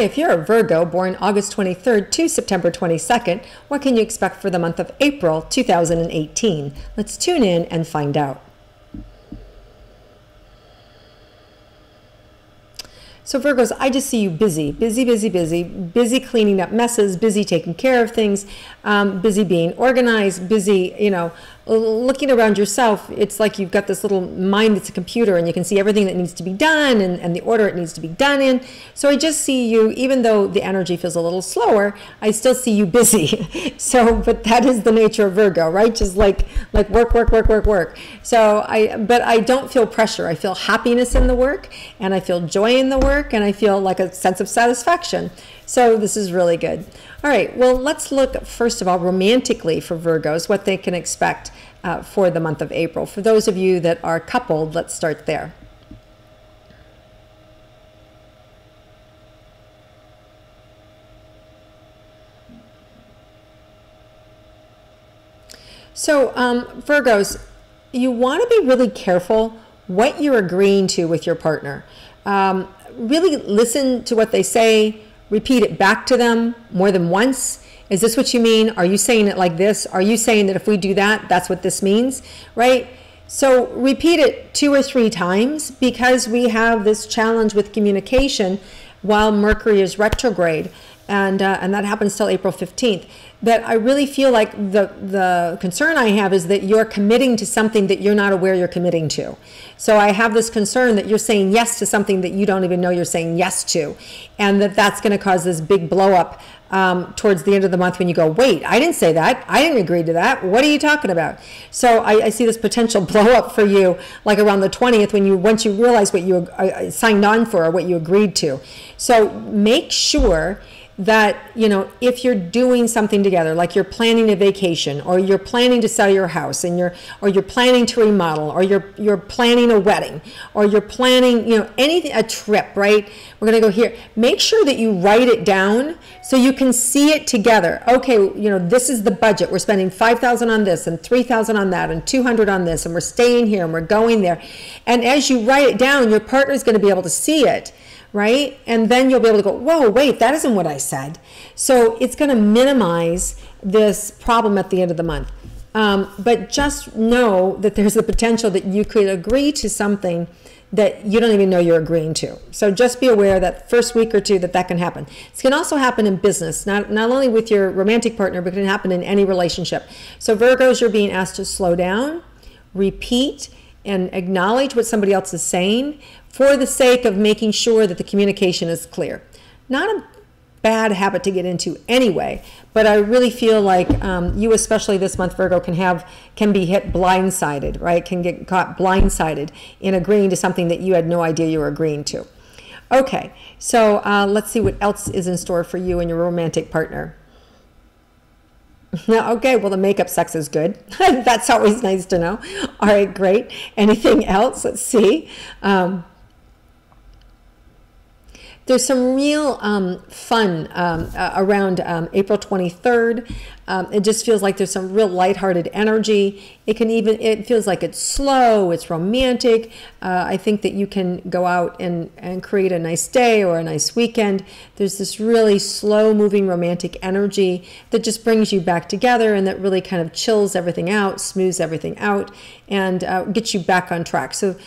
if you're a Virgo born August 23rd to September 22nd, what can you expect for the month of April 2018? Let's tune in and find out. So Virgos, I just see you busy cleaning up messes, busy taking care of things, busy being organized, busy, looking around yourself. It's like you've got this little mind that's a computer and you can see everything that needs to be done and the order it needs to be done in. So I just see you, even though the energy feels a little slower, I still see you busy. But that is the nature of Virgo, right? Just like work. But I don't feel pressure. I feel happiness in the work, and I feel joy in the work, and I feel like a sense of satisfaction. So this is really good. All right, well, let's look first of all romantically for Virgos, what they can expect for the month of April. For those of you that are coupled, let's start there. So Virgos, you want to be really careful what you're agreeing to with your partner. Really listen to what they say. Repeat it back to them more than once. Is this what you mean? Are you saying it like this? Are you saying that if we do that, that's what this means, right? So repeat it 2 or 3 times, because we have this challenge with communication while Mercury is retrograde, and that happens till April 15th. That I really feel like the concern I have is that you're committing to something that you're not aware you're committing to. So I have this concern that you're saying yes to something that you don't even know you're saying yes to, and that's going to cause this big blow up towards the end of the month when you go, wait, I didn't say that. I didn't agree to that. What are you talking about? So I see this potential blow up for you like around the 20th once you realize what you signed on for or what you agreed to. So make sure that, if you're doing something together, like you're planning a vacation, or you're planning to sell your house, or you're planning to remodel, or you're planning a wedding, or you're planning, anything, a trip, right? We're going to go here. Make sure that you write it down so you can see it together. Okay, this is the budget. We're spending $5,000 on this and $3,000 on that and $200 on this, and we're staying here and we're going there. And as you write it down, your partner's going to be able to see it, right? And then you'll be able to go, whoa, wait, that isn't what I said. So it's going to minimize this problem at the end of the month. But just know that there's the potential that you could agree to something that you don't even know you're agreeing to. So just be aware that first week or two that can happen. It can also happen in business, not only with your romantic partner, but it can happen in any relationship. So Virgos, you're being asked to slow down, repeat, and acknowledge what somebody else is saying for the sake of making sure that the communication is clear. Not a bad habit to get into anyway, but I really feel like you, especially this month, Virgo, can be hit blindsided, right? Can get caught blindsided in agreeing to something that you had no idea you were agreeing to. Okay, so let's see what else is in store for you and your romantic partner. Okay, well, the makeup sex is good. That's always nice to know. All right, great. Anything else? Let's see. There's some real fun around April 23rd. It just feels like there's some real lighthearted energy. It feels like it's slow, it's romantic. I think that you can go out and create a nice day or a nice weekend. There's this really slow moving romantic energy that just brings you back together, and that really kind of chills everything out, smooths everything out, and gets you back on track. So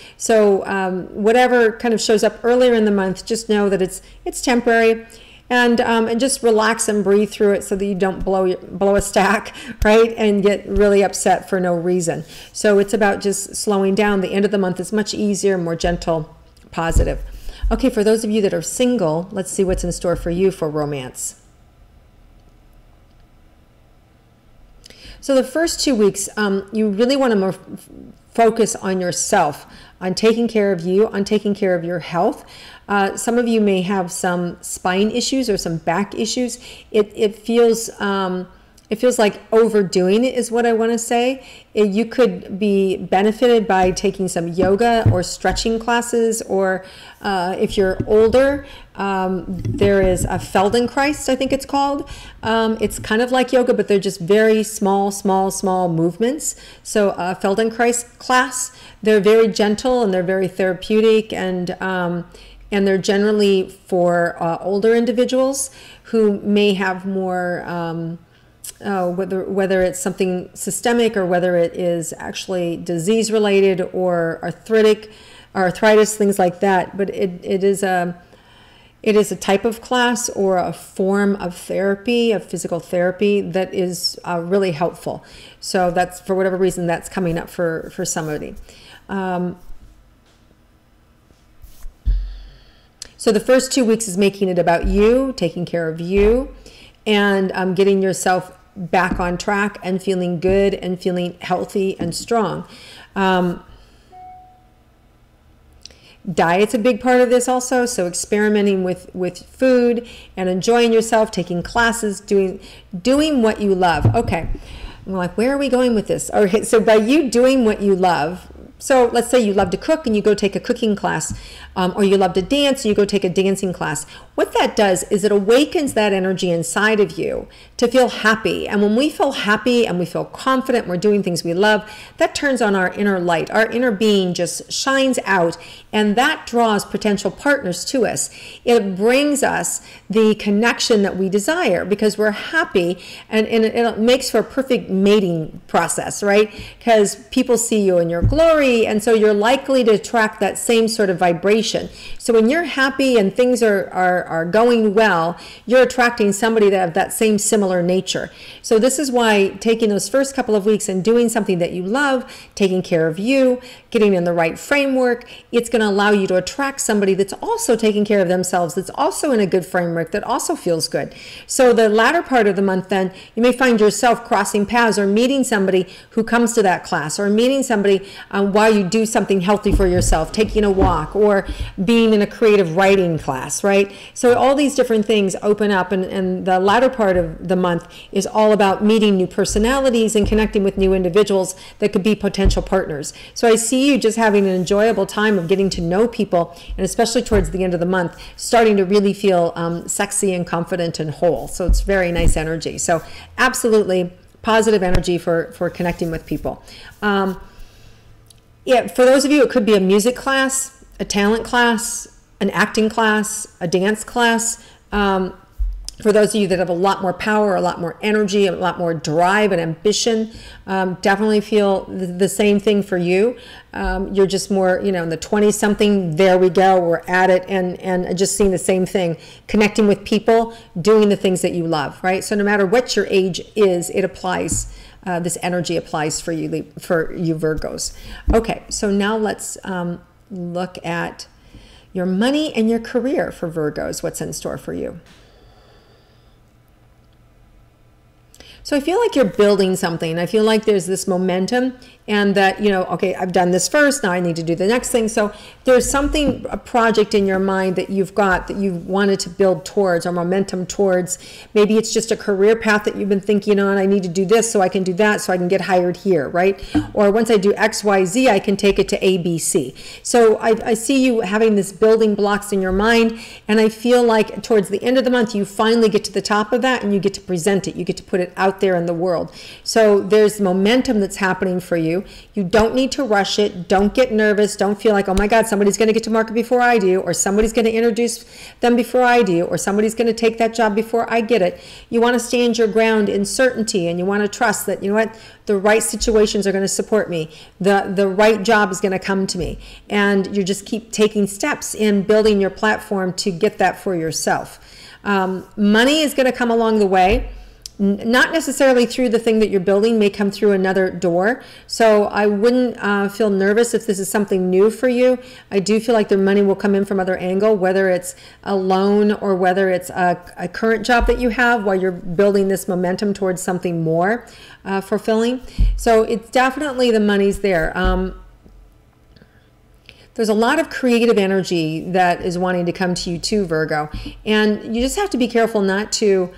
whatever kind of shows up earlier in the month, just know that it's temporary. And just relax and breathe through it so that you don't blow a stack, right, and get really upset for no reason. So it's about just slowing down. The end of the month is much easier, more gentle, positive. Okay, for those of you that are single, let's see what's in store for you for romance. So the first 2 weeks, you really want to focus on yourself, on taking care of you, on taking care of your health. Some of you may have some spine issues or some back issues. It feels like overdoing it is what I want to say. You could be benefited by taking some yoga or stretching classes, or if you're older, there is a Feldenkrais, I think it's called. It's kind of like yoga, but they're just very small movements. So a Feldenkrais class, they're very gentle and they're very therapeutic, and and they're generally for older individuals who may have more, whether it's something systemic or whether it is actually disease related or arthritis, things like that. But it is a type of class or a form of therapy, of physical therapy, that is really helpful. So that's, for whatever reason, that's coming up for somebody. So the first 2 weeks is making it about you, taking care of you, and getting yourself back on track and feeling good and feeling healthy and strong. Diet's a big part of this also, so experimenting with food and enjoying yourself, taking classes, doing what you love. Okay, I'm like, where are we going with this? Okay, so by you doing what you love, so let's say you love to cook and you go take a cooking class, or you love to dance and you go take a dancing class. What that does is it awakens that energy inside of you to feel happy. And when we feel happy and we feel confident, we're doing things we love, that turns on our inner light. Our inner being just shines out, and that draws potential partners to us. It brings us the connection that we desire because we're happy, and it makes for a perfect mating process, right? Because people see you in your glory, and so you're likely to attract that same sort of vibration. So when you're happy and things are going well, you're attracting somebody that have that same similar nature. So this is why taking those first couple of weeks and doing something that you love, taking care of you, getting in the right framework, it's going to allow you to attract somebody that's also taking care of themselves, that's also in a good framework, that also feels good. So the latter part of the month, then, you may find yourself crossing paths or meeting somebody who comes to that class, or meeting somebody while you do something healthy for yourself, taking a walk, or being in a creative writing class, right? So all these different things open up, and the latter part of the month is all about meeting new personalities and connecting with new individuals that could be potential partners. So I see you just having an enjoyable time of getting to know people, and especially towards the end of the month, starting to really feel sexy and confident and whole. So it's very nice energy. So absolutely positive energy for connecting with people. Yeah, for those of you, it could be a music class, a talent class, an acting class, a dance class. For those of you that have a lot more power, a lot more energy, a lot more drive and ambition, definitely feel the same thing for you. You're just more, in the 20-something, there we go, we're at it, and just seeing the same thing, connecting with people, doing the things that you love, right? So no matter what your age is, it applies. This energy applies for you Virgos. Okay, so now let's look at your money and your career for Virgos, what's in store for you. So I feel like you're building something. I feel like there's this momentum, and that, okay, I've done this first, now I need to do the next thing. So there's something, a project in your mind that you've got that you wanted to build towards, or momentum towards. Maybe it's just a career path that you've been thinking on. I need to do this so I can do that so I can get hired here, right? Or once I do X, Y, Z, I can take it to A, B, C. So I see you having this building blocks in your mind, and I feel like towards the end of the month, you finally get to the top of that and you get to present it. You get to put it out there in the world. So there's momentum that's happening for you. You don't need to rush it. Don't get nervous. Don't feel like, oh my God, somebody's going to get to market before I do, or somebody's going to introduce them before I do, or somebody's going to take that job before I get it. You want to stand your ground in certainty, and you want to trust that, the right situations are going to support me. The right job is going to come to me. And you just keep taking steps in building your platform to get that for yourself. Money is going to come along the way. Not necessarily through the thing that you're building, may come through another door. So I wouldn't feel nervous if this is something new for you. I do feel like the money will come in from other angle, whether it's a loan or whether it's a current job that you have while you're building this momentum towards something more fulfilling. So it's definitely, the money's there. There's a lot of creative energy that is wanting to come to you too, Virgo. And you just have to be careful not to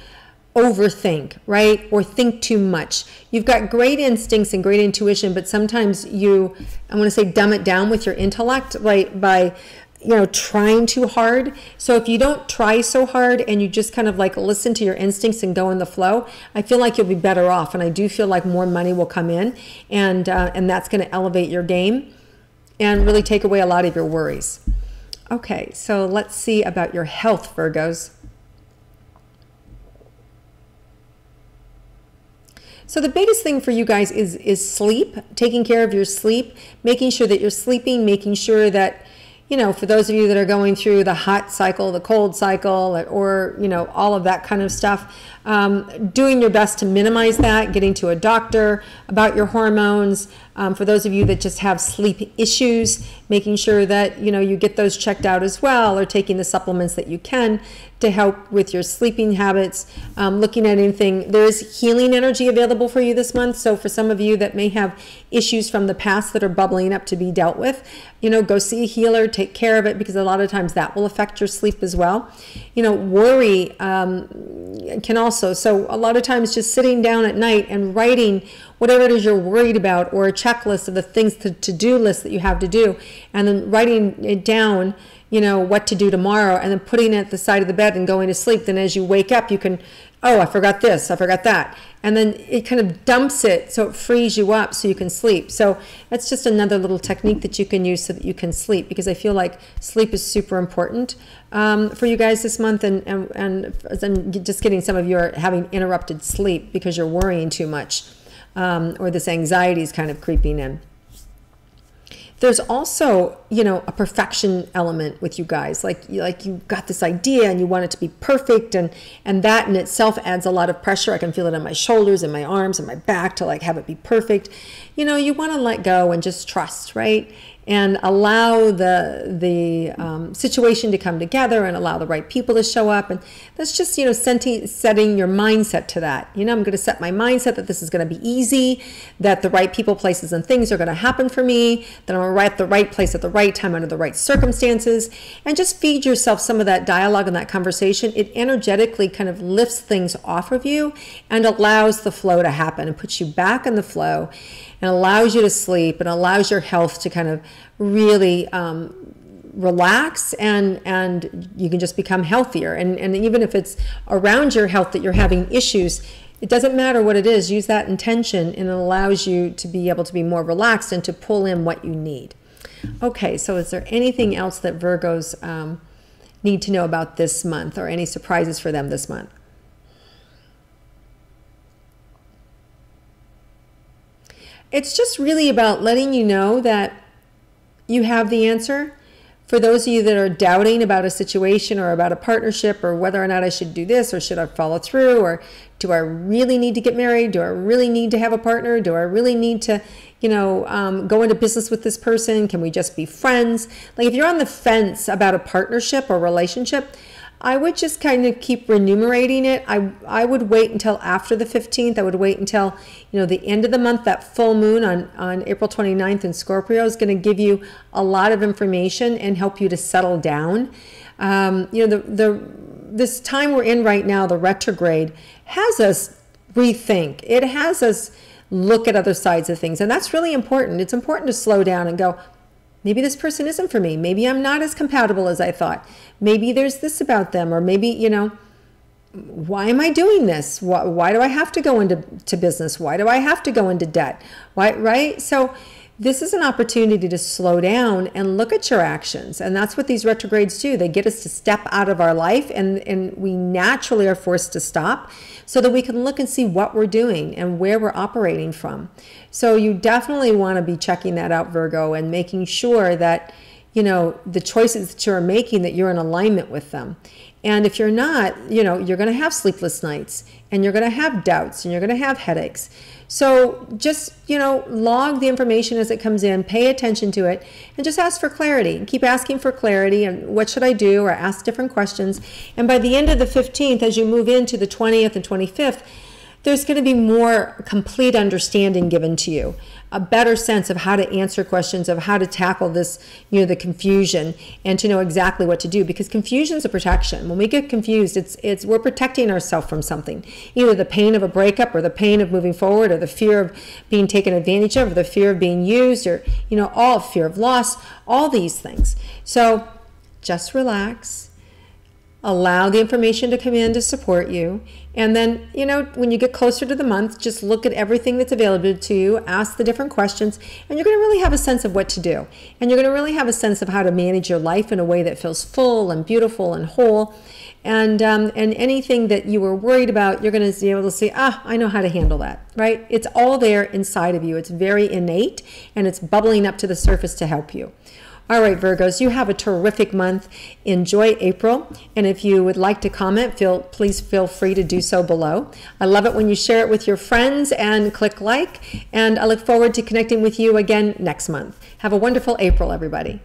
overthink, right? Or think too much. You've got great instincts and great intuition, but sometimes you, I want to say, dumb it down with your intellect, right? By, trying too hard. So if you don't try so hard and you just kind of like listen to your instincts and go in the flow, I feel like you'll be better off. And I do feel like more money will come in, and that's going to elevate your game and really take away a lot of your worries. Okay, so let's see about your health, Virgos. So the biggest thing for you guys is sleep, taking care of your sleep, making sure that you're sleeping, making sure that, you know, for those of you that are going through the hot cycle, the cold cycle, or you know, all of that kind of stuff, doing your best to minimize that, getting to a doctor about your hormones. For those of you that just have sleep issues, making sure that, you know, you get those checked out as well, or taking the supplements that you can to help with your sleeping habits. Looking at anything, there is healing energy available for you this month. So for some of you that may have issues from the past that are bubbling up to be dealt with, you know, go see a healer, take care of it, because a lot of times that will affect your sleep as well. You know, worry can also, so a lot of times just sitting down at night and writing whatever it is you're worried about, or a checklist of the things, to-do list that you have to do, and then writing it down, you know, what to do tomorrow, and then putting it at the side of the bed and going to sleep. Then as you wake up, you can, oh, I forgot this, I forgot that. And then it kind of dumps it, so it frees you up so you can sleep. So that's just another little technique that you can use so that you can sleep, because I feel like sleep is super important for you guys this month. And just getting, some of you are having interrupted sleep because you're worrying too much, or this anxiety is kind of creeping in. There's also, you know, a perfection element with you guys. Like you got this idea and you want it to be perfect, and that in itself adds a lot of pressure. I can feel it on my shoulders and my arms and my back to like have it be perfect. You know, you want to let go and just trust, right? And allow the situation to come together, and allow the right people to show up. And that's just, you know, setting your mindset to that. You know, I'm going to set my mindset that this is going to be easy, that the right people, places, and things are going to happen for me, that I'm going to at the right place at the right time under the right circumstances. And just feed yourself some of that dialogue and that conversation. It energetically kind of lifts things off of you and allows the flow to happen and puts you back in the flow, and allows you to sleep, and allows your health to kind of really relax, and you can just become healthier. And even if it's around your health that you're having issues, it doesn't matter what it is. Use that intention, and it allows you to be able to be more relaxed and to pull in what you need. Okay, so is there anything else that Virgos need to know about this month, or any surprises for them this month? It's just really about letting you know that you have the answer. For those of you that are doubting about a situation or about a partnership, or whether or not I should do this, or should I follow through, or do I really need to get married? Do I really need to have a partner? Do I really need to, you know, go into business with this person? Can we just be friends? Like, if you're on the fence about a partnership or relationship, I would just kind of keep remunerating it. I would wait until after the 15th. I would wait until, you know, the end of the month. That full moon on April 29th in Scorpio is going to give you a lot of information and help you to settle down. You know, this time we're in right now, the retrograde, has us rethink. It has us look at other sides of things. And that's really important. It's important to slow down and go, maybe this person isn't for me. Maybe I'm not as compatible as I thought. Maybe there's this about them, or maybe, you know, why am I doing this? Why do I have to go into business? Why do I have to go into debt? Why, right? So this is an opportunity to slow down and look at your actions. And that's what these retrogrades do. They get us to step out of our life, and we naturally are forced to stop so that we can look and see what we're doing and where we're operating from. So you definitely want to be checking that out, Virgo, and making sure that, you know, the choices that you're making, that you're in alignment with them. And if you're not, you know, you're going to have sleepless nights, and you're going to have doubts, and you're going to have headaches. So just, you know, log the information as it comes in, pay attention to it, and just ask for clarity. Keep asking for clarity, and what should I do, or ask different questions. And by the end of the 15th, as you move into the 20th and 25th, there's going to be more complete understanding given to you, a better sense of how to answer questions, of how to tackle this, you know, the confusion, and to know exactly what to do, because confusion is a protection. When we get confused, it's we're protecting ourselves from something, either the pain of a breakup, or the pain of moving forward, or the fear of being taken advantage of, or the fear of being used, or, you know, all fear of loss, all these things. So just relax. allow the information to come in to support you. And then, you know, when you get closer to the month, just look at everything that's available to you, ask the different questions, and you're going to really have a sense of what to do. And you're going to really have a sense of how to manage your life in a way that feels full and beautiful and whole. And anything that you were worried about, you're going to be able to say, I know how to handle that, right? It's all there inside of you. It's very innate, and it's bubbling up to the surface to help you. All right, Virgos, you have a terrific month. Enjoy April. And if you would like to comment, please feel free to do so below. I love it when you share it with your friends and click like. And I look forward to connecting with you again next month. Have a wonderful April, everybody.